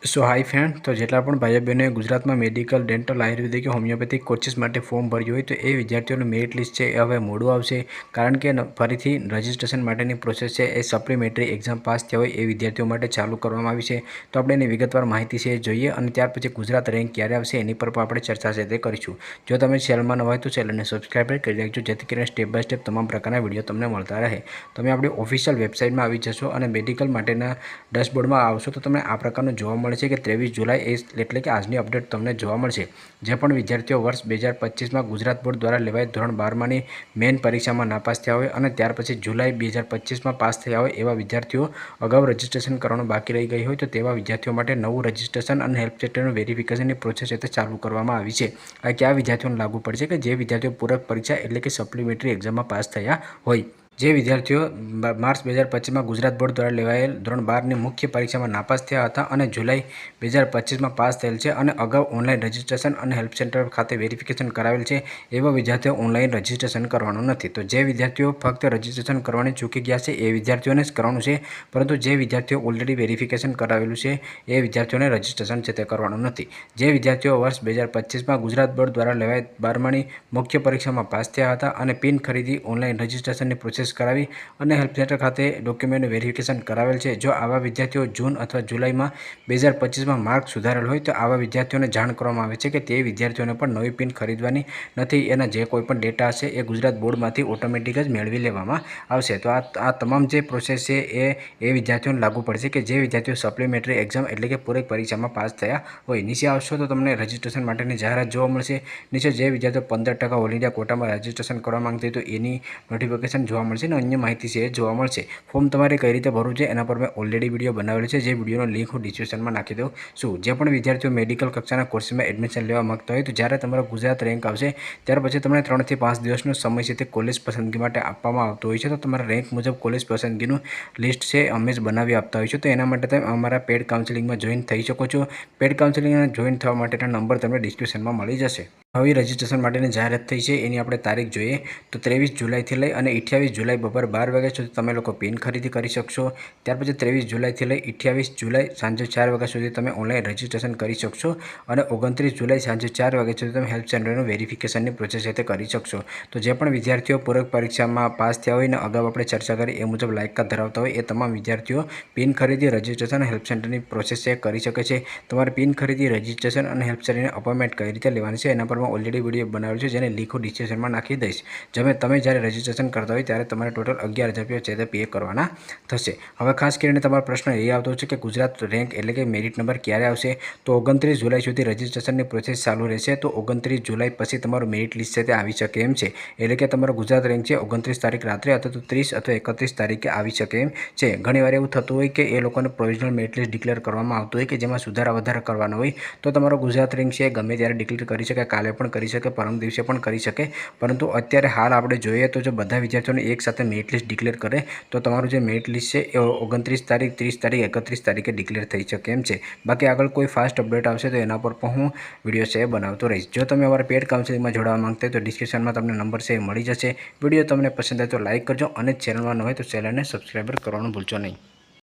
सो high friend तो जेटला पण भाई बहनों गुजरात में medical dental Ayurvedic homeopathic courses माटे फॉर्म भर्યું હોય તો એ વિદ્યાર્થીઓનું મેરિટ લિસ્ટ છે એ હવે મોડું આવશે કારણ કે ફરીથી રજિસ્ટ્રેશન માટેની પ્રોસેસ છે એ સપ્લિમેટરી એક્ઝામ પાસ થયા હોય એ વિદ્યાર્થીઓ માટે ચાલુ કરવામાં આવી છે। તો આપણે એની વિગતવાર માહિતી છે જોઈએ અને ત્યાર પછી ગુજરાત રેન્ક ક્યારે આવશે એની પર પણ આપણે ચર્ચા છે તે કરીશું। જો તમે ચેનલમાં નવા હોય તો ચેનલને સબસ્ક્રાઇબ કરી રાખજો જેથી કરીને સ્ટેપ બાય સ્ટેપ તમામ પ્રકારના વિડીયો તમને મળતા રહે। તમે આપણી ઓફિશિયલ વેબસાઇટમાં આવી જશો અને મેડિકલ માટેના ડેશબોર્ડમાં આવશો તો તમને આ પ્રકારનું જોવા મળે છે कि 23 जुलाई એટલે કે આજની અપડેટ તમને જોવા મળશે। જે પણ વિદ્યાર્થીઓ વર્ષ 2025 માં ગુજરાત બોર્ડ દ્વારા લેવાયેલ ધોરણ 12 ની મેઇન પરીક્ષામાં નાપાસ થયા હોય અને ત્યાર પછી જુલાઈ 2025 માં પાસ થયા હોય એવા વિદ્યાર્થીઓ અગાઉ રજિસ્ટ્રેશન કરવાનું બાકી રહી ગઈ હોય તો તેવા વિદ્યાર્થીઓ માટે નવું રજિસ્ટ્રેશન અને હેલ્પ સેન્ટરનું વેરિફિકેશનની પ્રોસેસ તે ચાલુ કરવામાં આવી છે। આ કયા વિદ્યાર્થીઓને લાગુ પડશે કે જે વિદ્યાર્થીઓ પૂરક પરીક્ષા એટલે કે સપ્લિમેટરી એક્ઝામમાં પાસ થયા હોય। જે વિદ્યાર્થીઓ માર્ચ 2025 માં ગુજરાત બોર્ડ દ્વારા લેવાયેલ ધોરણ 12 ની મુખ્ય પરીક્ષામાં નાપાસ થયા હતા અને જુલાઈ 2025 માં પાસ થયેલ છે અને અગાઉ ઓનલાઈન રજિસ્ટ્રેશન અને હેલ્પ સેન્ટર ખાતે વેરિફિકેશન કરાવેલ છે એવા વિદ્યાર્થીઓ ઓનલાઈન રજિસ્ટ્રેશન કરવાનું નથી। તો જે વિદ્યાર્થીઓ ફક્ત રજિસ્ટ્રેશન કરવાની ચૂકી ગયા છે એ વિદ્યાર્થીઓને જ કરવાનું છે, પરંતુ જે વિદ્યાર્થીઓ ઓલરેડી વેરિફિકેશન કરાવેલું છે એ વિદ્યાર્થીઓને રજિસ્ટ્રેશન છે તે કરવાનું નથી। જે વિદ્યાર્થીઓ વર્ષ 2025 માં ગુજરાત બોર્ડ દ્વારા લેવાયેલ 12માની મુખ્ય પરીક્ષામાં પાસ થયા હતા અને પિન ખરીદી ઓનલાઈન રજિસ્ટ્રેશનની પ્રોસેસ કરાવી અને હેલ્પ સેન્ટર ખાતે ડોક્યુમેન્ટ વેરિફિકેશન કરાવેલ છે। જો આવા વિદ્યાર્થીઓ જૂન અથવા જુલાઈમાં 2025 માં માર્ક સુધારેલ હોય તો આવા વિદ્યાર્થીઓને જાણ કરવામાં આવે છે કે તે વિદ્યાર્થીઓને પણ નવી પિન ખરીદવાની નથી। એના જે કોઈ પણ ડેટા હશે એ ગુજરાત બોર્ડમાંથી ઓટોમેટિક જ મેળવી લેવામાં આવશે। તો આ તમામ જે પ્રોસેસ છે એ વિદ્યાર્થીઓને લાગુ પડશે કે જે વિદ્યાર્થીઓ સપ્લિમેટરી એક્ઝામ એટલે કે પૂરક પરીક્ષામાં પાસ થયા હોય। નીચે આવશો તો તમને રજિસ્ટ્રેશન માટેની જાહેરાત જોવા મળશે। નીચે જે વિદ્યાર્થીઓ 15% ઓલ ઇન્ડિયા કોટામાં રજિસ્ટ્રેશન કરવા માંગતા હોય તો એની નોટિફિકેશન જોવા મળશે અને અન્ય માહિતી છે જોવા મળશે। ફોર્મ તમારે કઈ રીતે ભરવું છે એના પર મેં ઓલરેડી વિડીયો બનાવેલો છે, જે વિડીયોનો લિંક હું ડિસ્ક્રિપ્શનમાં નાખી દઉં છું। જે પણ વિદ્યાર્થીઓ મેડિકલ કક્ષાના કોર્સમાં એડમિશન લેવા માંગતા હોય તો જ્યારે તમારો ગુજરાત રેન્ક આવશે ત્યાર પછી તમને 3 થી 5 દિવસનો સમય છે તે કોલેજ પસંદગી માટે આપવામાં આવતો હોય છે। તો તમારા રેન્ક મુજબ કોલેજ પસંદગીનું લિસ્ટ છે અમે જ બનાવી આપતા હોય છે। તો એના માટે તમે અમારા પેડ કાઉન્સેલિંગમાં જોઈન થઈ શકો છો। પેડ કાઉન્સેલિંગમાં જોઈન થવા માટેના નંબર તમને ડિસ્ક્રિપ્શનમાં મળી જશે। હવે રજિસ્ટ્રેશન માટેની જાહેરાત થઈ છે એની આપણે તારીખ જોઈએ તો 23 જુલાઈથી લઈ અને 28 જુલાઈ બપોર 12 વાગ્યા સુધી તમે લોકો પિન ખરીદી કરી શકશો। ત્યાર પછી 23 જુલાઈથી લઈ 28 જુલાઈ સાંજે 4 વાગ્યા સુધી તમે ઓનલાઈન રજિસ્ટ્રેશન કરી શકશો અને 29 જુલાઈ સાંજે 4 વાગ્યા સુધી તમે હેલ્પ સેન્ટરનું વેરિફિકેશનની પ્રોસેસ તે કરી શકશો। તો જે પણ વિદ્યાર્થીઓ પૂરક પરીક્ષામાં પાસ થયા હોય ને અગાઉ આપણે ચર્ચા કરી એ મુજબ લાયકાત ધરાવતા હોય એ તમામ વિદ્યાર્થીઓ પિન ખરીદી રજિસ્ટ્રેશન હેલ્પ સેન્ટરની પ્રોસેસ કરી શકે છે। તમારે પિન ખરીદી રજિસ્ટ્રેશન અને હેલ્પ સેન્ટરની અપોઇન્ટમેન્ટ કઈ રીતે લેવાની છે એના પર મેં ઓલરેડી વિડીયો બનાવેલો છે, જેને લિંક હું ડિસ્ક્રિપ્શનમાં નાખી દઈશ। તમે જ્યારે રજિસ્ટ્રેશન કરતા હોય ત્યારે તમારે ટોટલ 11,000 રૂપિયા છે તે પે કરવાના થશે। હવે ખાસ કરીને તમારો પ્રશ્ન એ આવતો છે કે ગુજરાત રેન્ક એટલે કે મેરિટ નંબર ક્યારે આવશે? તો 29 જુલાઈ સુધી રજિસ્ટ્રેશનની પ્રોસેસ ચાલુ રહેશે। તો 29 જુલાઈ પછી તમારું મેરિટ લિસ્ટ છે તે આવી શકે એમ છે, એટલે કે તમારો ગુજરાત રેન્ક છે 29 તારીખ રાત્રે અથવા તો 30 અથવા 31 તારીખે આવી શકે એમ છે। ઘણીવાર એવું થતું હોય કે એ લોકોને પ્રોવિઝનલ મેરિટ લિસ્ટ ડિક્લેર કરવામાં આવતું હોય કે જેમાં સુધારા વધારા કરવાનો હોય તો તમારો ગુજરાત રેન્ક છે ગમે ત્યારે ડિક્લેર કરી શકે, કાલે પણ કરી શકે, પરમ દિવસે પણ કરી શકે। પરંતુ અત્યારે હાલ આપણે જોઈએ તો જો બધા વિદ્યાર્થીઓને એક સાથે મેરિટ લિસ્ટ ડિક્લેર કરે તો તમારું જે મેરિટ લિસ્ટ છે એ 29 તારીખ, 30 તારીખ, 31 તારીખે ડિક્લેર થઈ શકે એમ છે। બાકી આગળ કોઈ ફાસ્ટ અપડેટ આવશે તો એના પર પણ હું વિડીયો છે બનાવતો રહીશ। જો તમે અમારા પેડ કાઉન્સેલિંગમાં જોડાવા માંગતા હોય તો ડિસ્ક્રિપ્શનમાં તમને નંબર છે મળી જશે। વિડીયો તમને પસંદ આવે તો લાઇક કરજો અને ચેનલમાં ન હોય તો ચેનલને સબસ્ક્રાઈબર કરવાનું ભૂલશો નહીં।